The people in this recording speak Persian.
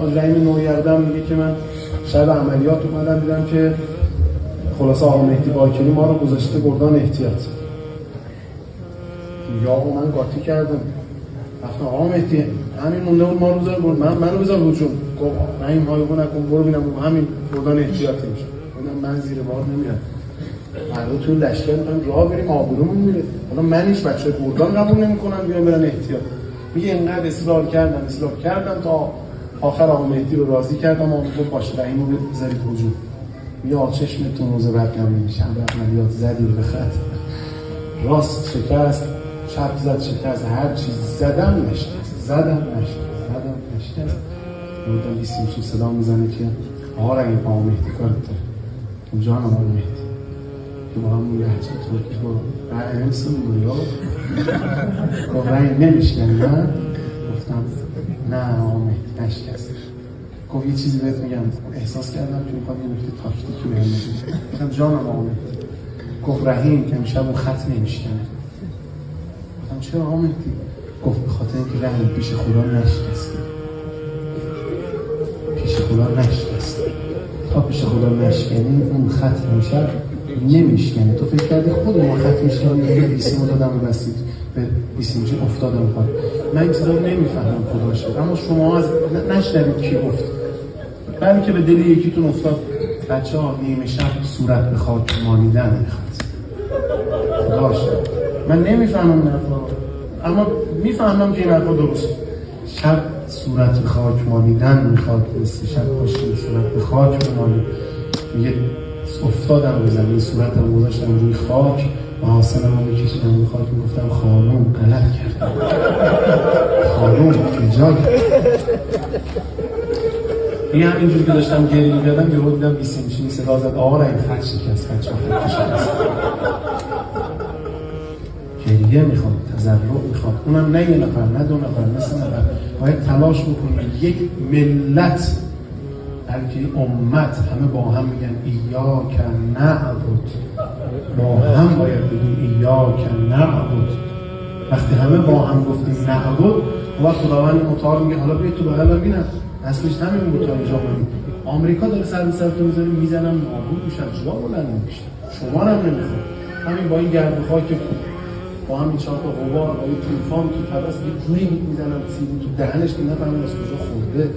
آج رحیم نویردم میگه که من شب عملیات اومدم دیدم که خلاصه آقا مهدی باکری ما رو گذاشته گردان احتیاط. یا آقا من قاطی کردم رفتم آقا مهدی همین مونده بود ما رو بذار منو بذار روشون. گفت رحیم هایگو نکن برو بینم همین گردان احتیاطی میشه. من زیر بار نمیرم. فردا توی لشکر میتونم راه بریم آبرومون میره. حالا من هیچ بچه گردان قبول نمیکنم بیان برن احتیاط. میگه اینقدر اصرار کردم تا آخر آقا مهدی رو راضی کردم. آقا گفت باشه رحیم رو بذارید وجود. میگه چشمتون روز بعد نمیشه عملیات زدیم به خط. راست شکست، چپ زد شکست، هر چیز زدم نشکست. بودم بیسیم صدا میزنه که آقا رحیم آقا مهدی کارت داره. جانم آقا مهدی که با همون لحجه ترکی با رحیم سنبولی ها گفت رحیم نمیشکنی من؟ گفتم نه آقا مهدی نشکست. گفت یه چیزی بهت میگم احساس کردم که میخواد یه نکته تاکتیکی بهم بگه. گفتم جانم آقا مهدی. گفت رحیم که امشب اون خط نمیشکنه. گفتم چرا آقا مهدی؟ گفت به خاطر اینکه رحیم پیش خدا نشکسته. تا پیش خدا نشکنی اون خط امشب نمیشکنه. تو فکر کردی خود ما خط میشکنی یه بیسیم رو دادم و بسید به بیسیم چه افتادم پای. من این چیزا رو نمیفهمم خدا شد. اما شما از نشنوید کی گفت برای که به دل یکیتون افتاد بچه ها نیمه شب صورت به خاک مالیدن میخواد. خدا شد. من نمیفهمم این حرفا اما میفهمم که این حرفا درست. شب صورت به خاک مالیدن میخواد. شب باشید صورت به خاک بمالید. میگه افتادم به زمین صورتم گذاشتم روی خاک محاسنم رو میکشیدم روی خاک میگفتم خانوم غلط کردم. خانوم ایجاد این همینجور که داشتم گریه می‌کردم یهو دیدم بیسیمچینی صدا زد آقا رحیم خط شکست. خط شکست. گریه میخواد، تضرع میخواد. اونم نه یه نفر، نه دو نفر، نه سه نفر. باید تلاش بکنید یک ملت بلکه امت همه با هم میگن ایاک نعبد. با هم باید بگیم ایاک نعبد. وقتی همه با هم گفتیم نعبد و خداوند متعال میگه حالا بیا تو بغلم ببینم اصلش همین بود تا اینجا اومدیم. آمریکا داره سر به سرتون میذاره میزنم نابود میشن جا بلند نمیشه. شما هم نمیخواد. همین با این گرد خاک با هم این چهار تا غبار با این طوفان تو طبس یه جوری میزنم سیبو تو دهنش که نفهمم از کجا خورده.